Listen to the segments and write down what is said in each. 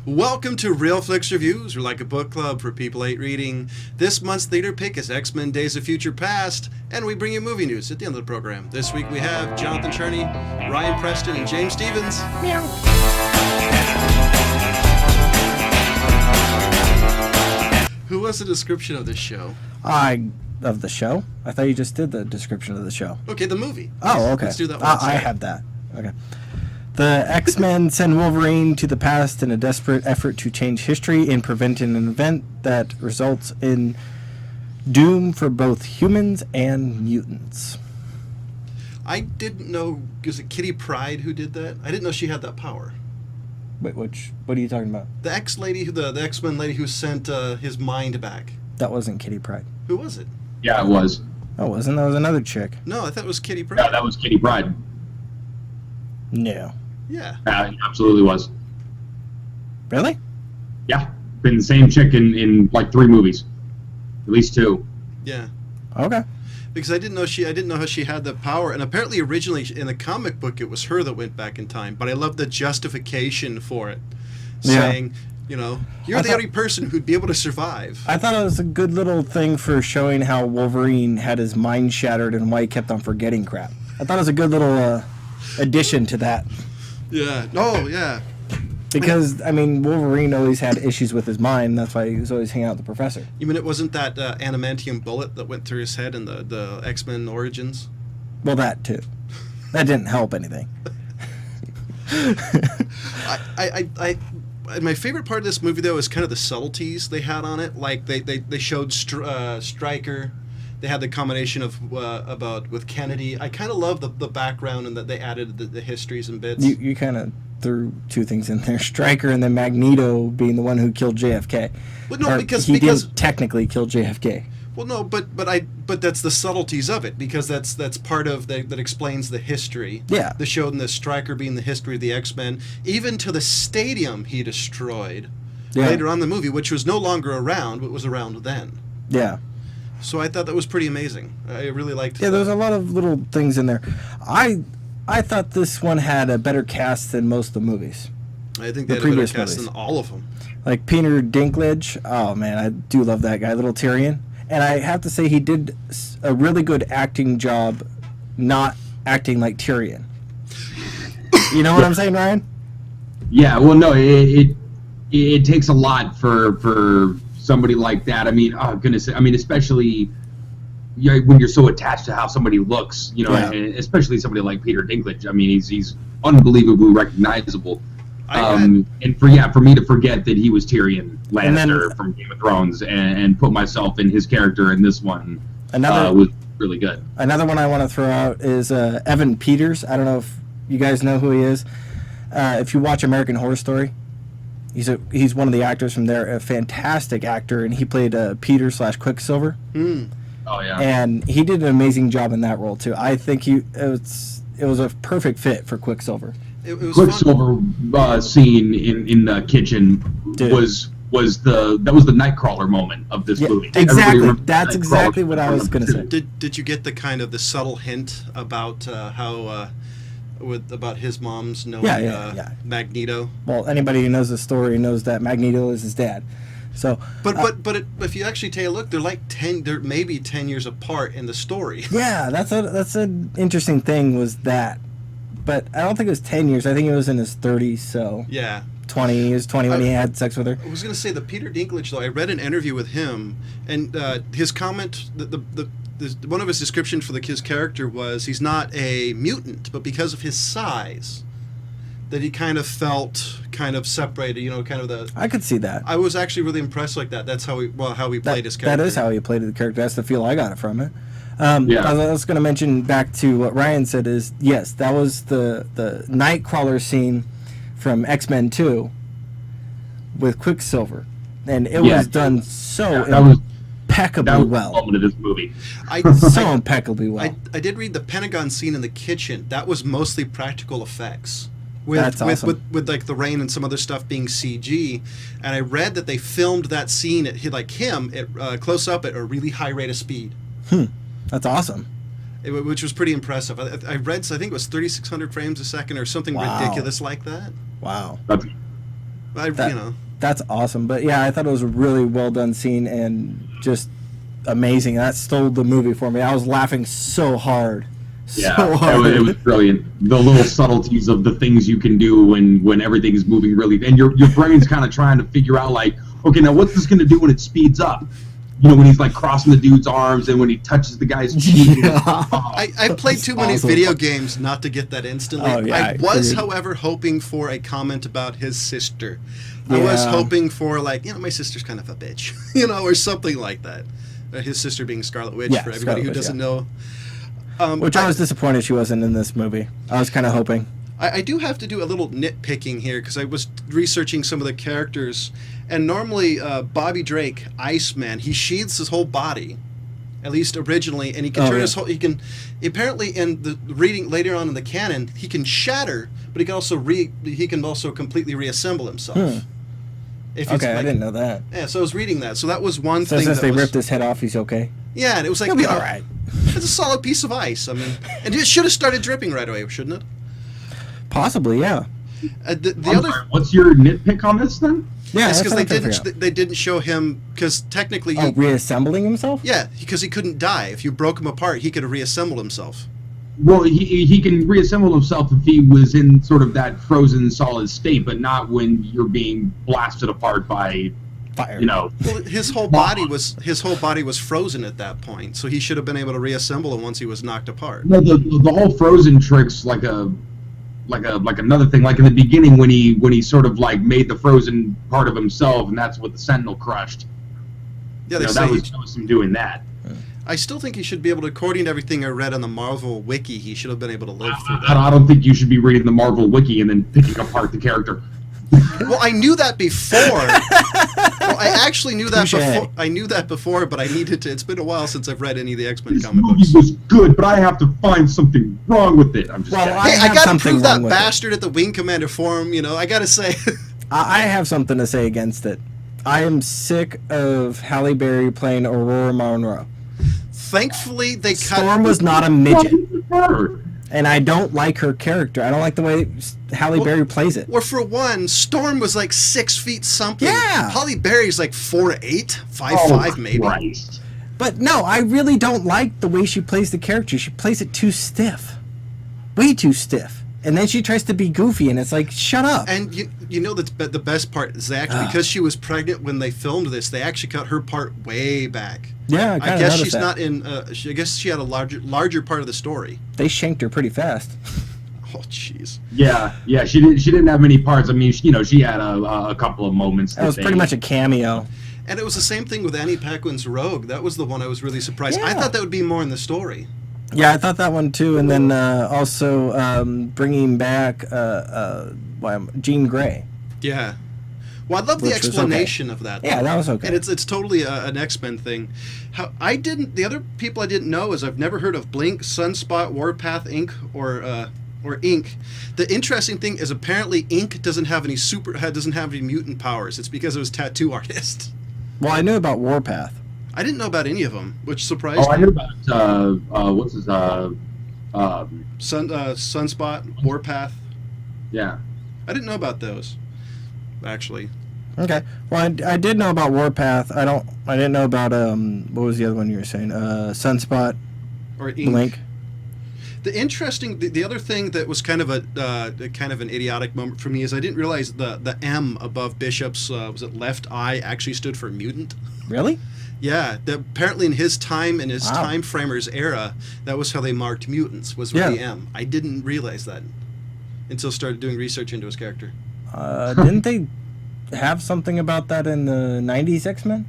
Welcome to Real Flix Reviews. We're like a book club for people hate reading. This month's theater pick is X-Men Days of Future Past, and we bring you movie news at the end of the program. This week we have Jonathan Cherney, Ryan Preston, and James Stevens. Meow. Who was the description of this show? Of the show? I thought you just did the description of the show. Okay, the movie. Oh, okay. Let's do that one. I have that. Okay. The X-Men send Wolverine to the past in a desperate effort to change history and prevent an event that results in doom for both humans and mutants. I didn't know, was it Kitty Pryde who did that? I didn't know she had that power. Wait, what are you talking about? The X-lady, the X-Men lady who sent his mind back. That wasn't Kitty Pryde. Who was it? Yeah, it was. That wasn't. That was another chick. No, I thought it was Kitty Pryde. Yeah, that was Kitty Pryde. No. Yeah. It absolutely was. Really? Yeah. Been the same chick in like 3 movies. At least 2. Yeah. Okay. Because I didn't know how she had the power, and apparently originally in the comic book it was her that went back in time. But I love the justification for it, saying, you know, you're the only person who'd be able to survive. I thought it was a good little thing for showing how Wolverine had his mind shattered and why he kept on forgetting crap. I thought it was a good little addition to that. Yeah. Oh, yeah. Because, I mean, Wolverine always had issues with his mind. That's why he was always hanging out with the Professor. You mean it wasn't that adamantium bullet that went through his head in the X-Men Origins? Well, that too. That didn't help anything. My favorite part of this movie, though, is kind of the subtleties they had on it. Like, they showed Stryker. They had the combination of with Kennedy. I kind of love the background and that they added the histories and bits. You kind of threw 2 things in there: Stryker and then Magneto being the one who killed JFK. Well, no, because didn't technically kill JFK. Well, no, but that's the subtleties of it, because that's part of that explains the history. Yeah. The show and the Stryker being the history of the X-Men, even to the stadium he destroyed later on in the movie, which was no longer around, but was around then. Yeah. So I thought that was pretty amazing. I really liked it. Yeah, there's a lot of little things in there. I thought this one had a better cast than most of the movies. I think they had a better cast than all of them. Like Peter Dinklage. Oh, man, I do love that guy, little Tyrion. And I have to say he did a really good acting job not acting like Tyrion. You know what I'm saying, Ryan? Yeah, well, no, it takes a lot for somebody like that. I mean, oh, goodness, I mean, especially when you're so attached to how somebody looks, you know, and especially somebody like Peter Dinklage. I mean, he's unbelievably recognizable. And for me to forget that he was Tyrion Lannister from Game of Thrones and put myself in his character in this one was really good. Another one I want to throw out is Evan Peters. I don't know if you guys know who he is. If you watch American Horror Story, he's one of the actors from there, a fantastic actor, and he played Peter/Quicksilver. Oh yeah, and he did an amazing job in that role too. I think it was a perfect fit for Quicksilver. It was Quicksilver scene in the kitchen was the Nightcrawler moment of this movie. Exactly, that's exactly what I was going to say. Did you get the subtle hint about how about his mom's knowing Magneto? Well, anybody who knows the story knows that Magneto is his dad. So, but if you actually take a look, they're maybe 10 years apart in the story. Yeah, that's an interesting thing was that, but I don't think it was 10 years. I think it was in his 30s. So yeah, 20. He was 20 when he had sex with her. I was going to say the Peter Dinklage though. I read an interview with him, and his comment, one of his descriptions for his character was he's not a mutant, but because of his size, that he kind of felt separated, you know, kind of the... I could see that. I was actually really impressed like that. That's how he played his character. That is how he played the character. That's the feel I got it from it. I was going to mention back to what Ryan said is, yes, that was the Nightcrawler scene from X-Men 2 with Quicksilver. And it was done so impeccably well. That was the moment of this movie. So impeccably well. I did read the Pentagon scene in the kitchen. That was mostly practical effects. That's awesome. With like the rain and some other stuff being CG, and I read that they filmed that scene at close up at a really high rate of speed. That's awesome. Which was pretty impressive. I read, I think it was 3,600 frames a second or something ridiculous like that. Wow. That's awesome. But yeah, I thought it was a really well done scene and just amazing. That stole the movie for me. I was laughing so hard. Yeah, so hard. it was brilliant. The little subtleties of the things you can do when everything's moving really, and your brain's kind of trying to figure out like, okay, now what's this going to do when it speeds up? You know, when he's like crossing the dude's arms and when he touches the guy's cheek. Yeah. I played too many video games not to get that instantly. Oh, yeah, I was, agreed. however, hoping for a comment about his sister. I was hoping for, like, my sister's kind of a bitch, or something like that. His sister being Scarlet Witch, for everybody who doesn't know. Which I was disappointed she wasn't in this movie. I was kind of hoping. I do have to do a little nitpicking here because I was researching some of the characters, and normally Bobby Drake, Iceman, he sheathes his whole body, at least originally, and he can turn his whole. He can apparently in the reading later on in the canon, he can shatter, but he can also completely reassemble himself. Okay, I didn't know that. Yeah, so I was reading that. So that was one so thing. Since they ripped his head off, he's okay. Yeah, and it was like, he'll be all right. It's a solid piece of ice. I mean, and it should have started dripping right away, shouldn't it? Possibly, yeah. What's your nitpick on this then? Yeah, it's because they didn't show him because technically reassembling himself. Yeah, because he couldn't die. If you broke him apart, he could have reassembled himself. Well, he can reassemble himself if he was in sort of that frozen solid state, but not when you're being blasted apart by fire. Well, his whole body was frozen at that point, so he should have been able to reassemble him once he was knocked apart. No, the whole frozen trick's like another thing. Like in the beginning when he sort of like made the frozen part of himself, and that's what the Sentinel crushed. Yeah, that was him doing that. I still think he should be able to, according to everything I read on the Marvel wiki, he should have been able to live through that. I don't think you should be reading the Marvel wiki and then picking apart the character. Well, I knew that before. I actually knew that before. I knew that before, but I needed to. It's been a while since I've read any of the X-Men comic books. This movie was good, but I have to find something wrong with it. I'm just I got to prove that bastard at the Wing Commander Forum. I got to say. I have something to say against it. I am sick of Halle Berry playing Aurora Monroe. Thankfully, they cut. Storm was not a midget, and I don't like her character. I don't like the way Halle Berry plays it. Well, for one, Storm was like 6 feet something. Yeah, Halle Berry's like 4'8", 5'5", maybe. Christ. But no, I really don't like the way she plays the character. She plays it too stiff, way too stiff. And then she tries to be goofy, and it's like, shut up. And the best part is because she was pregnant when they filmed this, they actually cut her part way back. Yeah, I guess she's not in. I guess she had a larger part of the story. They shanked her pretty fast. Oh, jeez. Yeah. She didn't have many parts. I mean, she had a couple of moments. That was pretty much a cameo. And it was the same thing with Annie Paquin's Rogue. That was the one I was really surprised. Yeah. I thought that would be more in the story. Yeah, I thought that one too, and then also bringing back Jean Grey. Yeah. Well, I love the explanation of that. Yeah, that was okay. And it's totally an X-Men thing. The other people I didn't know is I've never heard of Blink, Sunspot, Warpath, Inc. or Inc. The interesting thing is apparently Inc. doesn't have any mutant powers. It's because it was tattoo artist. Well, I knew about Warpath. I didn't know about any of them, which surprised me. I knew about what's his Sunspot, Warpath. Yeah, I didn't know about those, actually. Okay, well, I did know about Warpath. I didn't know about what was the other one you were saying? Sunspot or Blink. The other thing that was kind of an idiotic moment for me is I didn't realize the M above Bishop's was it left eye actually stood for mutant. Really? Yeah, apparently in his time, in his time framers era, that was how they marked mutants, was with the M. I didn't realize that until I started doing research into his character. Didn't they have something about that in the 90s X-Men?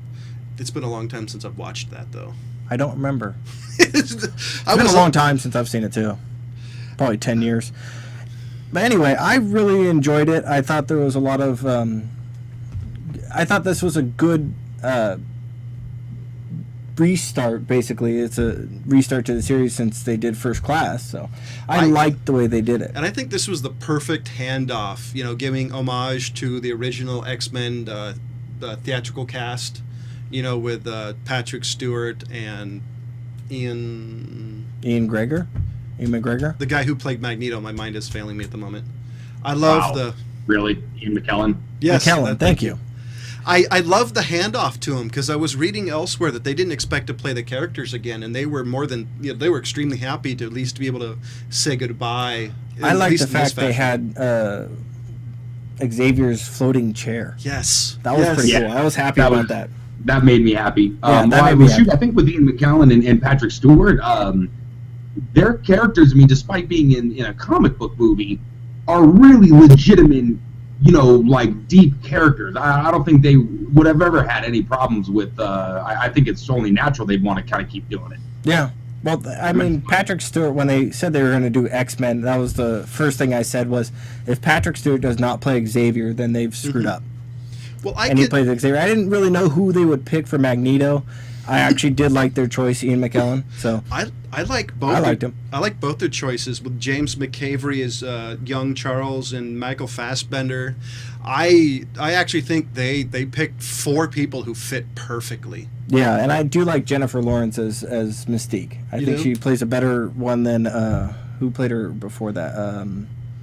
It's been a long time since I've watched that, though. I don't remember. It's been a long time since I've seen it, too. Probably 10 years. But anyway, I really enjoyed it. I thought there was a lot of... I thought this was a good... restart, basically. It's a restart to the series since they did First Class, so I liked the way they did it. And I think this was the perfect handoff, giving homage to the original X-Men theatrical cast, with Patrick Stewart and Ian McGregor? The guy who played Magneto. My mind is failing me at the moment. I love Really, Ian McKellen. Yes, McKellen, thank you. I love the handoff to him because I was reading elsewhere that they didn't expect to play the characters again, and they were they were extremely happy to at least be able to say goodbye. I like the fact they had Xavier's floating chair. Yes, that was pretty cool. I was happy about that. That made me happy. Yeah, that made me happy. I think with Ian McKellen and Patrick Stewart, their characters, I mean, despite being in a comic book movie, are really legitimate, like deep characters. I don't think they would have ever had any problems with. I think it's only natural they'd want to kind of keep doing it. Yeah. Well, I mean, Patrick Stewart, when they said they were going to do X-Men, that was the first thing I said was, if Patrick Stewart does not play Xavier, then they've screwed up. Well, he plays Xavier. I didn't really know who they would pick for Magneto. I actually did like their choice, Ian McKellen. So I like both. I liked him. I like both their choices with James McAvoy as young Charles and Michael Fassbender. I actually think they picked 4 people who fit perfectly. Yeah, and I do like Jennifer Lawrence as Mystique. I think she plays a better one than who played her before that.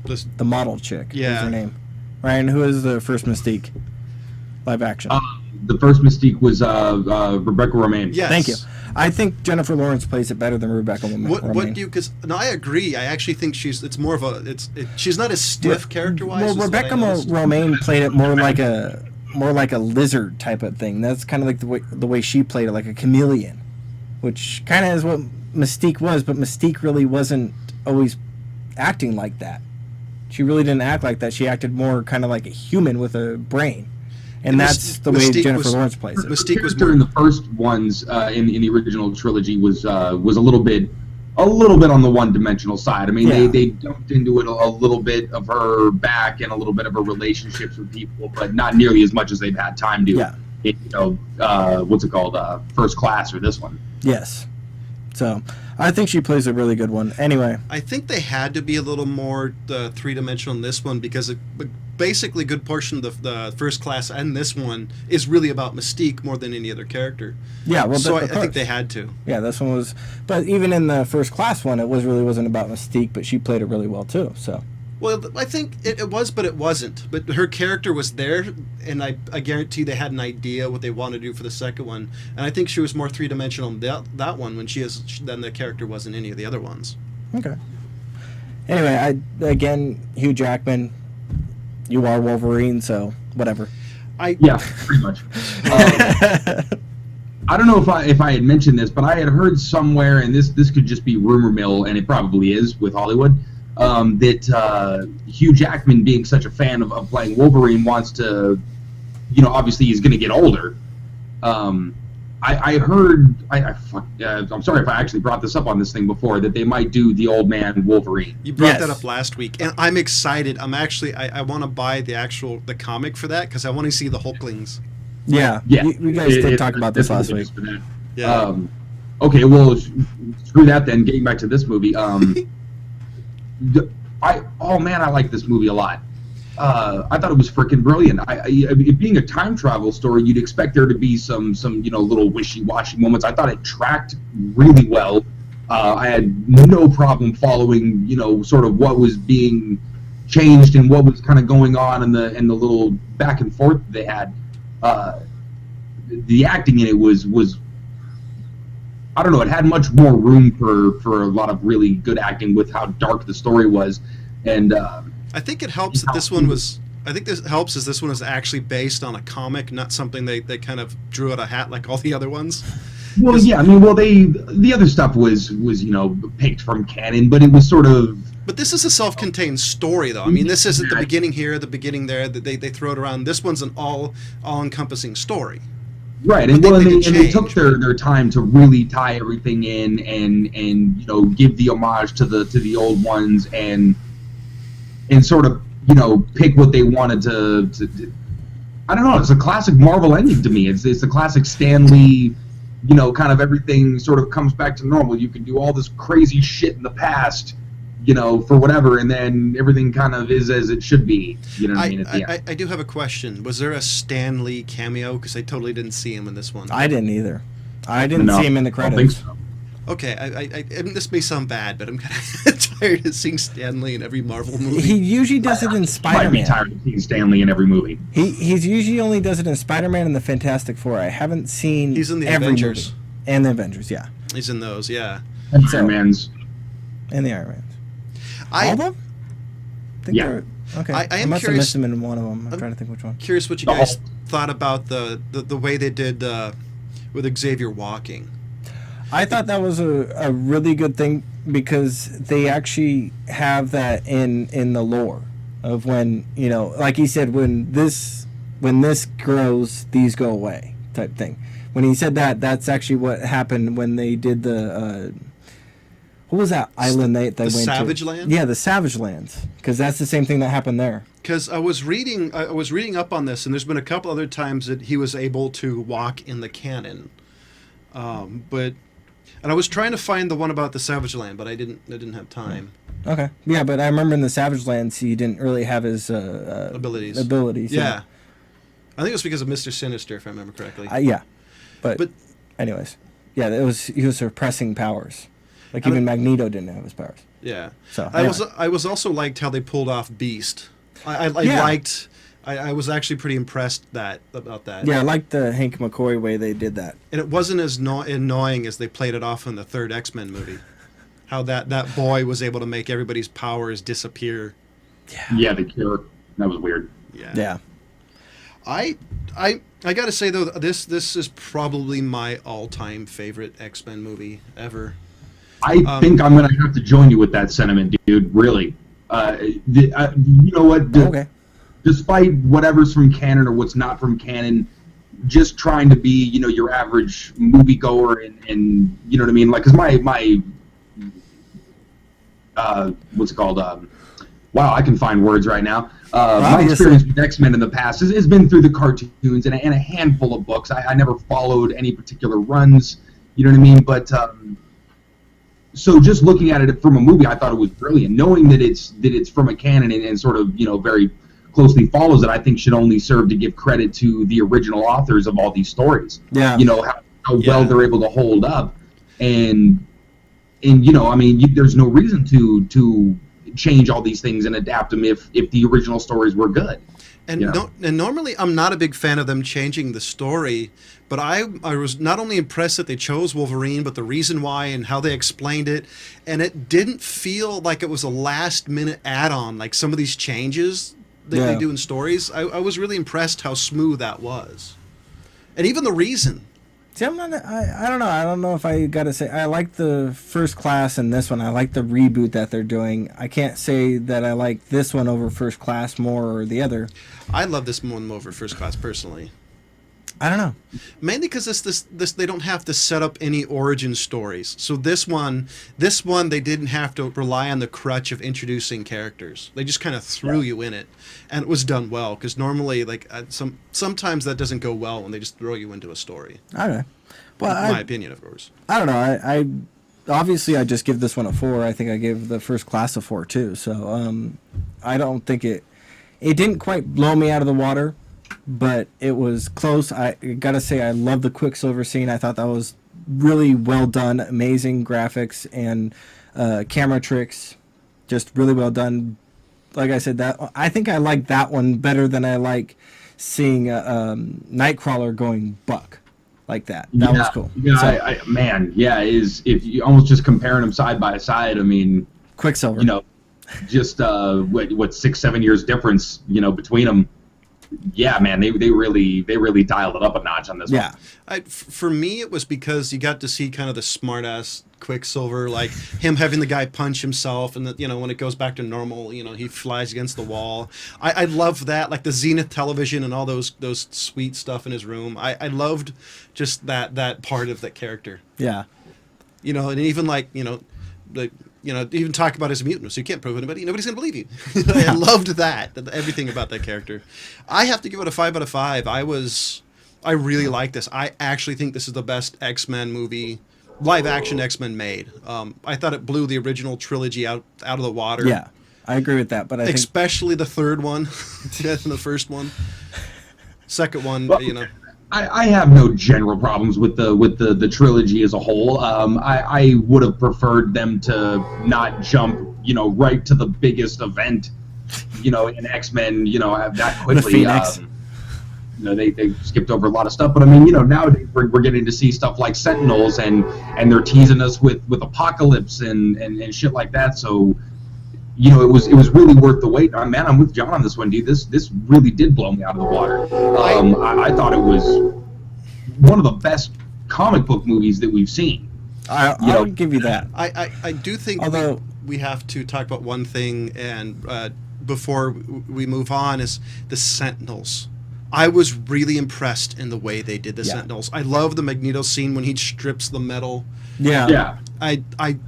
The model chick. Yeah. What's her name? Ryan, who is the first Mystique? Live action. The first Mystique was Rebecca Romijn. Yes. Thank you. I think Jennifer Lawrence plays it better than Rebecca Romijn. What do you? Because I agree. I actually think she's more of a. She's not as stiff character-wise. Well, Rebecca Romijn played it more like a lizard type of thing. That's kind of like the way she played it, like a chameleon, which kind of is what Mystique was. But Mystique really wasn't always acting like that. She really didn't act like that. She acted more kind of like a human with a brain. And that's the way Jennifer Lawrence plays it. Mystique was more in the first ones in the original trilogy was a little bit on the one-dimensional side. I mean, they dumped into it a little bit of her back and a little bit of her relationships with people, but not nearly as much as they've had time to. Yeah. What's it called? First Class or this one. Yes. So I think she plays a really good one. Anyway, I think they had to be a little more three-dimensional in this one because basically a good portion of the First Class and this one is really about Mystique more than any other character. Yeah, well, so I think they had to. Yeah, this one was, but even in the First Class one, it wasn't about Mystique, but she played it really well too. So. Well, I think it was, but it wasn't. But her character was there, and I guarantee they had an idea what they wanted to do for the second one. And I think she was more three-dimensional in that one than the character was in any of the other ones. Okay. Anyway, again, Hugh Jackman, you are Wolverine, so whatever. Yeah, pretty much. I don't know if I had mentioned this, but I had heard somewhere, and this could just be rumor mill, and it probably is with Hollywood, that Hugh Jackman, being such a fan of playing Wolverine, wants to, obviously he's going to get older. I heard, I'm sorry if I actually brought this up on this thing before, that they might do the old man Wolverine. You brought that up last week, and I'm excited. I'm actually, I want to buy the comic for that because I want to see the Hulklings. Yeah. You guys did talk about this last week. Yeah. Okay, well, screw that then. Getting back to this movie, I like this movie a lot. I thought it was freaking brilliant. It being a time travel story, you'd expect there to be some little wishy-washy moments. I thought it tracked really well. I had no problem following sort of what was being changed and what was kind of going on in the little back and forth they had. The acting in it was I don't know, it had much more room for a lot of really good acting with how dark the story was. And I think it helps that this one was. I think this helps as this one is actually based on a comic, not something they kind of drew out a hat like all the other ones. Well, yeah, I mean, the other stuff was picked from canon, but it was sort of. But this is a self-contained story, though. I mean, this isn't the beginning here, the beginning there. That they throw it around. This one's an all-encompassing story. Right, and they took their time to really tie everything in and give the homage to the old ones and sort of pick what they wanted to I don't know. It's a classic Marvel ending to me. It's a classic Stan Lee. Kind of everything sort of comes back to normal. You can do all this crazy shit in the past, for whatever, and then everything kind of is as it should be. You know what I mean? At the end. I do have a question. Was there a Stan Lee cameo? Because I totally didn't see him in this one. I didn't either. I didn't see him in the credits. I don't think so. Okay, this may sound bad, but I'm gonna tired of seeing Stan Lee in every Marvel movie. He usually does it in Might Spider-Man. be tired of seeing Stan Lee in every movie. He's usually only does it in Spider-Man and the Fantastic Four. I haven't seen. He's in the every Avengers. movie. And the Avengers, yeah. He's in those, yeah. And So- Iron Man's. And the Iron Mans. I All of them? Think Yeah. they're- Okay. I am must curious- have missed him in one of them. I'm trying to think which one. curious what you The guys whole- thought about the way they did with Xavier walking. I thought that was a really good thing because they actually have that in the lore of when, you know, like he said, when this grows, these go away type thing. When he said that, that's actually what happened when they did the what was that island they went to? Savage Land? Yeah, the Savage Lands, because that's the same thing that happened there. Because I was reading up on this, and there's been a couple other times that he was able to walk in the canon, and I was trying to find the one about the Savage Land, but I didn't have time. Okay. Yeah, but I remember in the Savage Lands he didn't really have his Abilities. Yeah. I think it was because of Mr. Sinister, if I remember correctly. Yeah. But But- anyways, yeah, he was suppressing powers. Like I even don't- Magneto didn't have his powers. Yeah. So, I was also liked how they pulled off Beast. I Yeah. liked. I was actually pretty impressed about that. Yeah, I like the Hank McCoy way they did that. And it wasn't as annoying as they played it off in the third X-Men movie. How that boy was able to make everybody's powers disappear. Yeah, the Cure. That was weird. Yeah. I got to say though, this is probably my all-time favorite X-Men movie ever. I think I'm gonna have to join you with that sentiment, dude. Really. You know what? Okay. Despite whatever's from canon or what's not from canon, just trying to be, you know, your average moviegoer and you know what I mean? Like, cause my what's it called? Wow, I can find words right now. My experience with X-Men in the past has been through the cartoons and a handful of books. I never followed any particular runs, you know what I mean? But so just looking at it from a movie, I thought it was brilliant. Knowing that it's from a canon and sort of, you know, very closely follows it, I think should only serve to give credit to the original authors of all these stories. Yeah. You know, how well they're able to hold up. And you know, I mean, there's no reason to change all these things and adapt them if the original stories were good. And and normally I'm not a big fan of them changing the story, but I was not only impressed that they chose Wolverine, but the reason why and how they explained it, and it didn't feel like it was a last minute add-on like some of these changes that they do in stories. I was really impressed how smooth that was, and even the reason. See, I don't know. I don't know if I gotta say I like the First Class and this one. I like the reboot that they're doing. I can't say that I like this one over First Class more or the other. I love this one over First Class personally. I don't know. Mainly because this they don't have to set up any origin stories. So this one they didn't have to rely on the crutch of introducing characters. They just kind of threw you in it, and it was done well. Because normally, like sometimes that doesn't go well when they just throw you into a story. Okay. Well, My opinion, of course. I don't know. I obviously I just give this one a 4. I think I gave the First Class a 4 too. So I don't think it didn't quite blow me out of the water, but it was close. I gotta say I love the Quicksilver scene. I thought that was really well done. Amazing graphics and camera tricks, just really well done. Like I said, that I think I like that one better than I like seeing Nightcrawler going buck like that. That was cool. Yeah, So, is if you almost just comparing them side by side. I mean, Quicksilver. you know, just what 6-7 years difference, you know, between them. Yeah, man, they really dialed it up a notch on this one. For me, it was because you got to see kind of the smart-ass Quicksilver, like him having the guy punch himself, and when it goes back to normal, he flies against the wall. I love that, like the Zenith television and all those sweet stuff in his room. I loved just that part of that character. Yeah. And even like even talk about his mutant, so you can't prove anybody. Nobody's gonna believe you. I loved that. Everything about that character. I have to give it a 5 out of 5. I really like this. I actually think this is the best X-Men movie, live action X-Men made. I thought it blew the original trilogy out of the water. Yeah, I agree with that. But especially the third one, than the first one. Second one, well, I have no general problems with the trilogy as a whole. I would have preferred them to not jump, right to the biggest event, in X-Men, that quickly. The Phoenix. They skipped over a lot of stuff, but I mean, nowadays we're getting to see stuff like Sentinels, and they're teasing us with Apocalypse and shit like that. So, it was really worth the wait. Man, I'm with John on this one, dude. This really did blow me out of the water. I thought it was one of the best comic book movies that we've seen. I would give you that. I do think we have to talk about one thing, and before we move on, is the Sentinels. I was really impressed in the way they did the Sentinels. I love the Magneto scene when he strips the metal. Yeah. I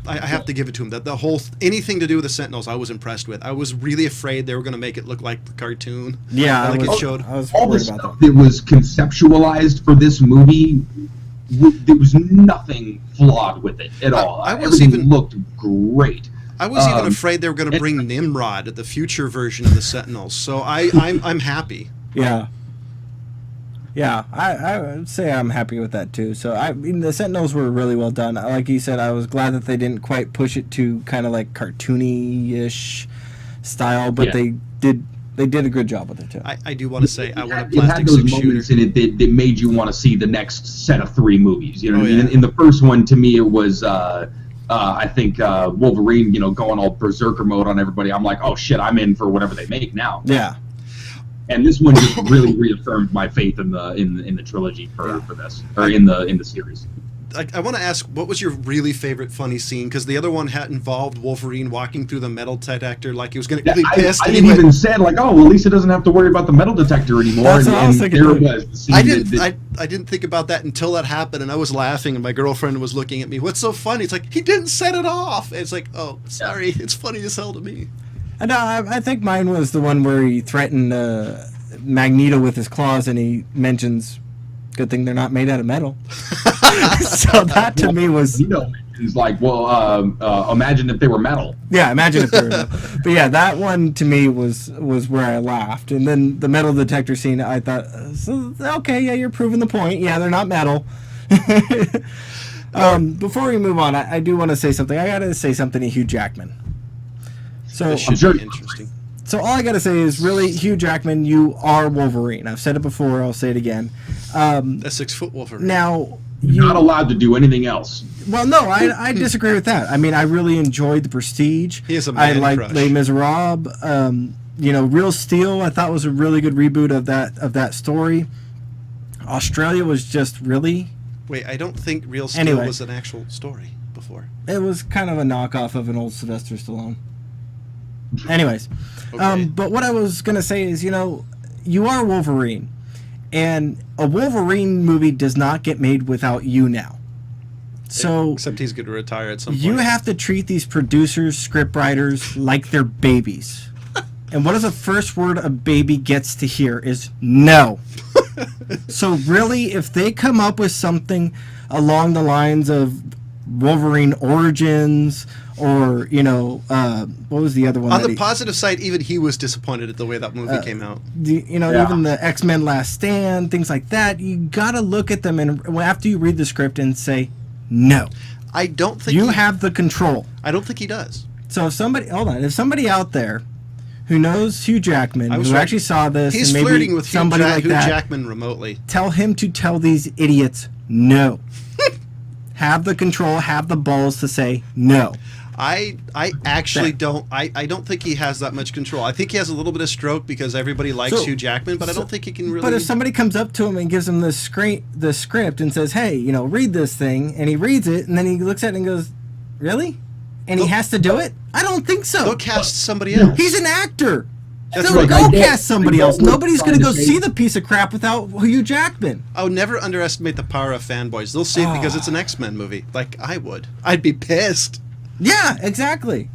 have to give it to him. That the whole anything to do with the Sentinels, I was impressed with. I was really afraid they were going to make it look like the cartoon. Yeah, like it showed. I was all the worried stuff about that. that was conceptualized for this movie, there was nothing flawed with it at all. Everything looked great. I was even afraid they were going to bring Nimrod, the future version of the Sentinels. So I'm happy. Yeah. Yeah, I would say I'm happy with that too. So the Sentinels were really well done. Like you said, I was glad that they didn't quite push it to kind of like cartoony-ish style, but they did a good job with it too. I do want to say I want a It had plastic those six moments shooter. in it that made you want to see the next set of 3 movies. You know what I mean? Yeah. In the first one, to me, it was I think Wolverine, going all berserker mode on everybody. I'm like, oh shit, I'm in for whatever they make now. Yeah. And this one just really reaffirmed my faith in the trilogy for this, or in the series. I want to ask, what was your really favorite funny scene? Because the other one had involved Wolverine walking through the metal detector like he was going to be pissed. I didn't even say like, oh, well, Lisa doesn't have to worry about the metal detector anymore. That's what I was thinking. There it was. The scene I didn't think about that until that happened, and I was laughing, and my girlfriend was looking at me. What's so funny? It's like, he didn't set it off. And it's like, oh, sorry. It's funny as hell to me. And I think mine was the one where he threatened Magneto with his claws, and he mentions, good thing they're not made out of metal. So that to me was... He's like, well, imagine if they were metal. Yeah, imagine if they were metal. But yeah, that one to me was where I laughed. And then the metal detector scene, I thought, okay, yeah, you're proving the point. Yeah, they're not metal. Before we move on, I do want to say something. I got to say something to Hugh Jackman. So This should be interesting. So all I got to say is, really, Hugh Jackman, you are Wolverine. I've said it before. I'll say it again. A 6-foot Wolverine. Now, you're not allowed to do anything else. Well, no, I disagree with that. I mean, I really enjoyed The Prestige. He is a man I like crush. Les Miserables. Real Steel, I thought was a really good reboot of that story. Australia was just really... Wait, I don't think Real Steel was an actual story before. It was kind of a knockoff of an old Sylvester Stallone. Anyways, Okay. but what I was going to say is, you are Wolverine, and a Wolverine movie does not get made without you now. So Except he's going to retire at some point. you have to treat these producers, scriptwriters, like they're babies. And what is the first word a baby gets to hear is no. So really, if they come up with something along the lines of Wolverine Origins, or what was the other one? On the positive side, even he was disappointed at the way that movie came out. Even the X-Men Last Stand, things like that. You got to look at them, and after you read the script, and say, no. I don't think you have the control. I don't think he does. So if somebody out there who knows Hugh Jackman, who actually saw this, he's and maybe flirting with somebody like Hugh that, Jackman remotely. tell him to tell these idiots no. Have the control, have the balls to say no. I actually don't. I don't think he has that much control. I think he has a little bit of stroke because everybody likes Hugh Jackman, but I don't think he can really. But if somebody comes up to him and gives him the script and says, "Hey, read this thing," and he reads it, and then he looks at it and goes, "Really?" And he has to do it? I don't think so. Go cast somebody else. He's an actor. That's So right. go cast somebody else. Nobody's going to go trying to see the piece of crap without Hugh Jackman. I would never underestimate the power of fanboys. They'll see it because it's an X-Men movie. Like I would. I'd be pissed. Yeah, exactly.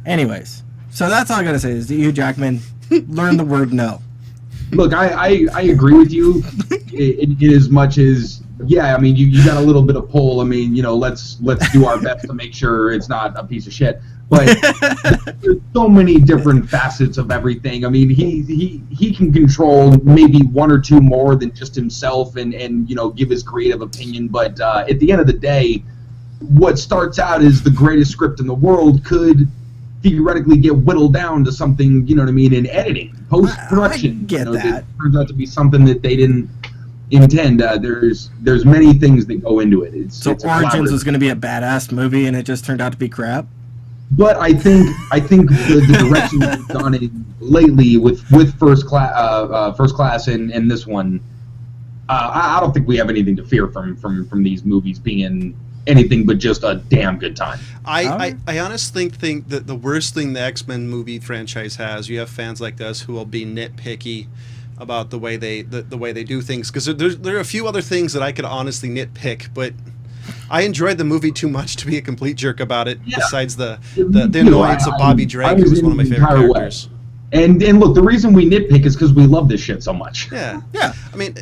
Anyways, so that's all I got to say is that Hugh Jackman, learn the word no. Look, I agree with you in as much as, yeah, I mean, you got a little bit of pull. I mean, let's do our best to make sure it's not a piece of shit. But there's so many different facets of everything. I mean, he can control maybe one or two more than just himself and give his creative opinion. But at the end of the day, what starts out as the greatest script in the world could theoretically get whittled down to something, you know what I mean, in editing, post-production. I get that. That turns out to be something that they didn't intend. There's many things that go into it. It's Origins was going to be a badass movie, and it just turned out to be crap. But I think the direction they've gone in lately with First Class and this one, I don't think we have anything to fear from these movies being anything but just a damn good time. I honestly think that the worst thing the X-Men movie franchise has, you have fans like us who will be nitpicky about the way they do things, because there are a few other things that I could honestly nitpick, but I enjoyed the movie too much to be a complete jerk about it. Yeah. Besides the annoyance of Bobby Drake, who was one of my favorite characters. And look, the reason we nitpick is because we love this shit so much. Yeah. I mean,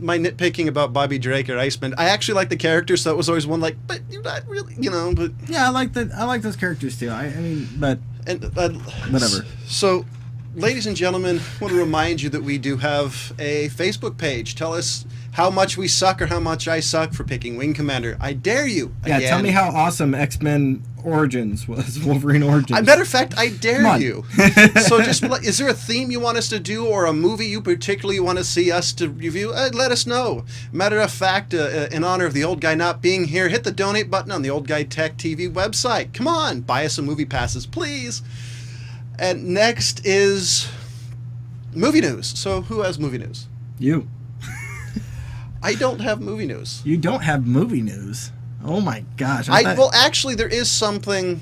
my nitpicking about Bobby Drake or Iceman, I actually like the character, so it was always one like, but you're not really, but yeah, I like those characters too. Whatever. So, ladies and gentlemen, I want to remind you that we do have a Facebook page. Tell us how much we suck or how much I suck for picking Wing Commander. I dare you. Yeah, tell me how awesome X-Men Origins was, Wolverine Origins. Matter of fact, I dare you. So just, is there a theme you want us to do or a movie you particularly want to see us to review? Let us know. Matter of fact, in honor of the old guy not being here, hit the donate button on the Old Guy Tech TV website. Come on, buy us some movie passes, please. And next is movie news. So who has movie news? You. I don't have movie news. You don't have movie news? Oh my gosh. Well, actually, there is something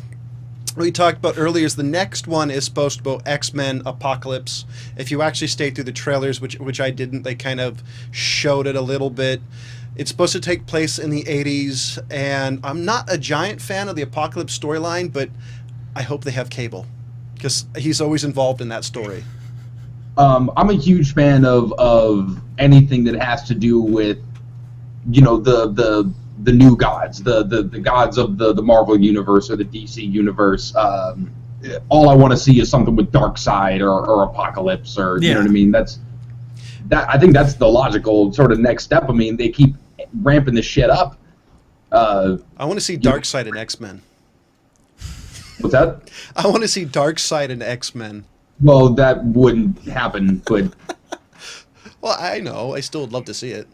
we talked about earlier. Is the next one is supposed to be X-Men Apocalypse. If you actually stayed through the trailers, which I didn't, they kind of showed it a little bit. It's supposed to take place in the 80s, and I'm not a giant fan of the Apocalypse storyline, but I hope they have Cable, because he's always involved in that story. I'm a huge fan of anything that has to do with, the new gods, the gods of the Marvel universe or the DC universe. All I want to see is something with Darkseid or Apocalypse, or you know what I mean. I think that's the logical sort of next step. I mean, they keep ramping this shit up. I want to see Darkseid and X-Men. What's that? I want to see Darkseid and X-Men. Well, that wouldn't happen, but... Well, I know. I still would love to see it.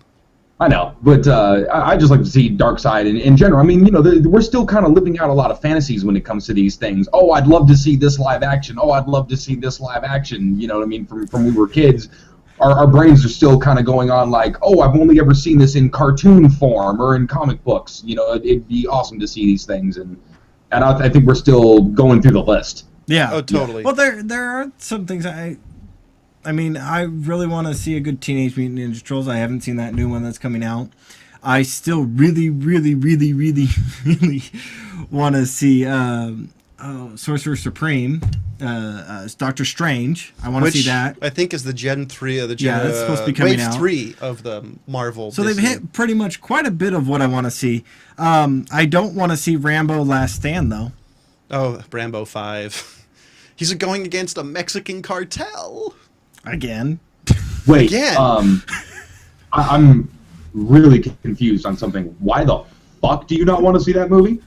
I know, but I just like to see Darkseid in general. I mean, we're still kind of living out a lot of fantasies when it comes to these things. Oh, I'd love to see this live action. Oh, I'd love to see this live action. You know what I mean? From when we were kids, our brains are still kind of going on like, oh, I've only ever seen this in cartoon form or in comic books. It'd be awesome to see these things, and I think we're still going through the list. Yeah. Oh, totally. Well, there are some things I really want to see a good Teenage Mutant Ninja Turtles. I haven't seen that new one that's coming out. I still really, really, really, really, really want to see Sorcerer Supreme, Doctor Strange. I want to see that. I think is the Gen 3 of the Gen. Yeah, that's supposed to be coming Wave out. 3 of the Marvel. So they've hit pretty much quite a bit of what I want to see. I don't want to see Rambo Last Stand, though. Oh, Rambo 5. He's going against a Mexican cartel. Again. Wait. Again. I'm really confused on something. Why the fuck do you not want to see that movie?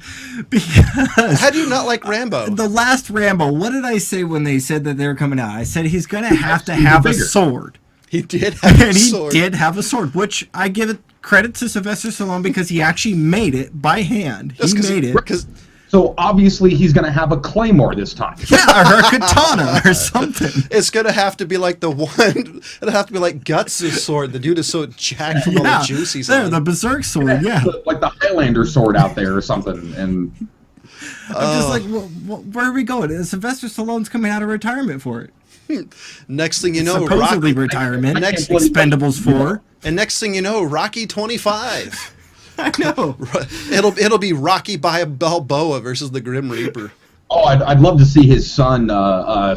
Because how do you not like Rambo? The last Rambo, what did I say when they said that they were coming out? I said he's going to have to have a sword. He did have a sword. And he did have a sword, which I give it credit to Sylvester Stallone because he actually made it by hand. He made it. So obviously he's going to have a claymore this time. Yeah, or a katana or something. It's going to have to be like the one. It'll have to be like Guts' sword. The dude is so jacked from all the juice he's on. The Berserk sword, yeah. Like the Highlander sword out there or something. And I'm just like, where are we going? Sylvester Stallone's coming out of retirement for it. Next thing you know, supposedly retirement. Next Expendables 4. And next thing you know, Rocky 25. I know. It'll be Rocky Balboa versus the Grim Reaper. Oh, I'd love to see his son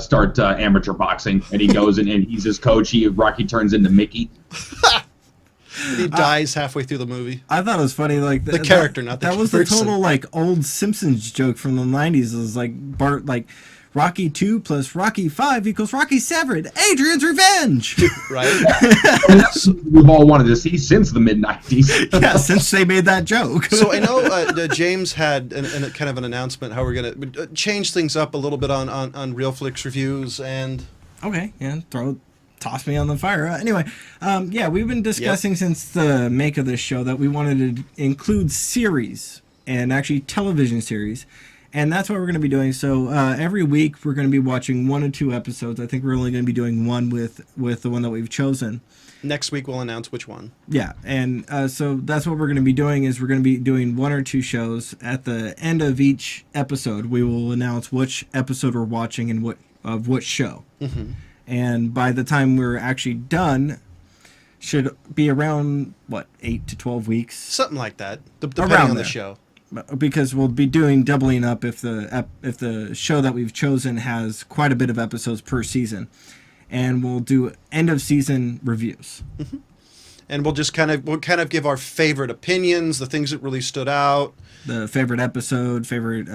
start amateur boxing, and he goes and he's his coach. Rocky turns into Mickey. He dies halfway through the movie. I thought it was funny, like the character, not the that was person. the total like old Simpsons joke from the '90s. It was like Bart, like Rocky 2 plus Rocky 5 equals Rocky 7, Adrian's Revenge. Right? And that's what we've all wanted to see since the mid-90s. Yeah, since they made that joke. So I know James had kind of an announcement how we're going to change things up a little bit on Real Flix reviews and... Okay, yeah, toss me on the fire. Anyway, yeah, we've been discussing since the make of this show that we wanted to include series and actually television series. And that's what we're going to be doing. So every week we're going to be watching 1 or 2 episodes. I think we're only going to be doing one with the one that we've chosen. Next week we'll announce which one. Yeah, and so that's what we're going to be doing is we're going to be doing 1 or 2 shows. At the end of each episode, we will announce which episode we're watching and what show. Mm-hmm. And by the time we're actually done, should be around, 8 to 12 weeks? Something like that, depending around on there. The show. Because we'll be doing doubling up if the show that we've chosen has quite a bit of episodes per season, and we'll do end of season reviews. Mm-hmm. And we'll just kind of give our favorite opinions, the things that really stood out, the favorite episode, favorite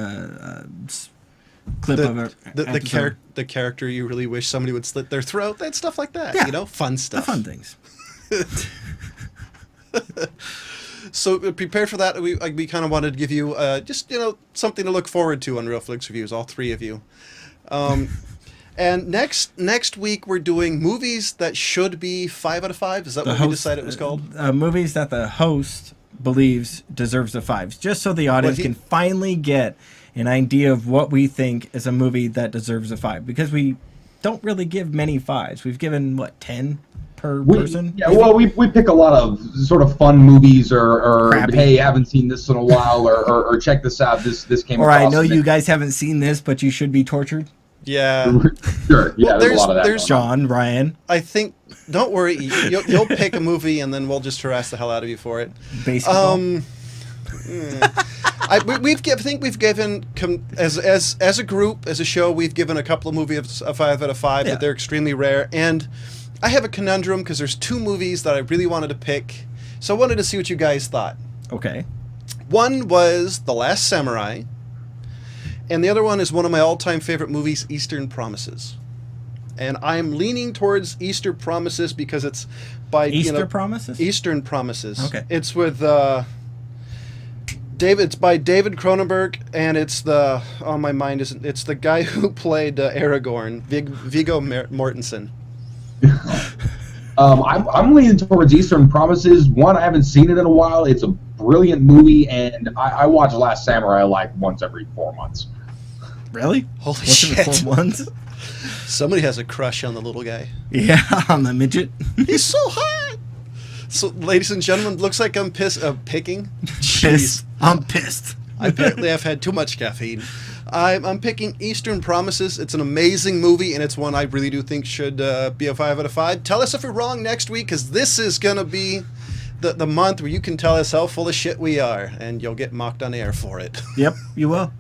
clip of our episode. The character you really wish somebody would slit their throat, that stuff like that. Yeah. Fun stuff. The fun things. So prepare for that. We kind of wanted to give you just something to look forward to on Real Flix Reviews, all 3 of you. And next week we're doing movies that should be 5 out of 5. Is that what we decided it was called? Movies that the host believes deserves a 5, just so the audience can finally get an idea of what we think is a movie that deserves a 5. Because we don't really give many 5s. We've given 10 per person. Yeah, well, we pick a lot of sort of fun movies, or hey, haven't seen this in a while, or check this out. This came. Or across I know you guys haven't seen this, but you should be tortured. Yeah. Sure. Yeah, there's a lot of that. There's John, Ryan. I think. Don't worry. You'll pick a movie, and then we'll just harass the hell out of you for it. Basically. I think we've given as a group, as a show, we've given a couple of movies a 5 out of 5, but they're extremely rare. And I have a conundrum because there's 2 movies that I really wanted to pick, so I wanted to see what you guys thought. Okay. One was The Last Samurai, and the other one is one of my all-time favorite movies, Eastern Promises. And I'm leaning towards Eastern Promises because it's by Promises? Eastern Promises. Okay. It's with It's by David Cronenberg, and it's it's the guy who played Aragorn, Viggo Mortensen. I'm leaning towards Eastern Promises. One, I haven't seen it in a while. It's a brilliant movie, and I watch Last Samurai once every 4 months. Really? Holy Once shit! every 4 months? Somebody has a crush on the little guy. Yeah, on the midget. He's so hot. So, ladies and gentlemen, looks like I'm picking. Pissed. I'm pissed. Apparently, I've had too much caffeine. I'm picking Eastern Promises. It's an amazing movie, and it's one I really do think should be a 5 out of 5. Tell us if we're wrong next week, because this is going to be the month where you can tell us how full of shit we are, and you'll get mocked on air for it. Yep, you will.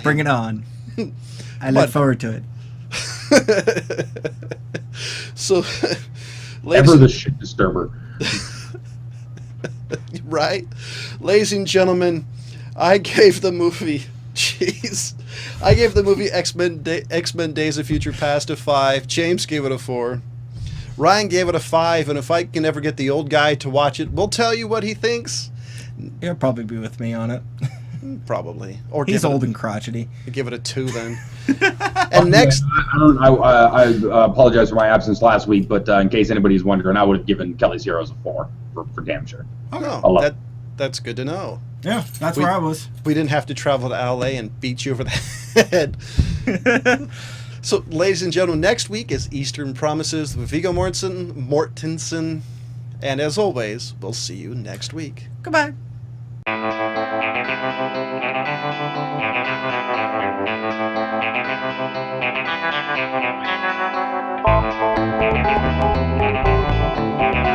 Bring it on. I look forward to it. So, Ever the shit disturber. Right? Ladies and gentlemen, I gave the movie X-Men Days of Future Past a 5. James gave it a 4. Ryan gave it a 5, and if I can ever get the old guy to watch it, we'll tell you what he thinks. He'll probably be with me on it. Probably. Or he's old and crotchety. Give it a 2 then. And next... I apologize for my absence last week, but in case anybody's wondering, I would have given Kelly's Heroes a 4 for damn sure. Oh, that's good to know. Yeah, that's where I was. We didn't have to travel to LA and beat you over the head. So, ladies and gentlemen, next week is Eastern Promises with Viggo Mortensen. And as always, we'll see you next week. Goodbye. Thank you.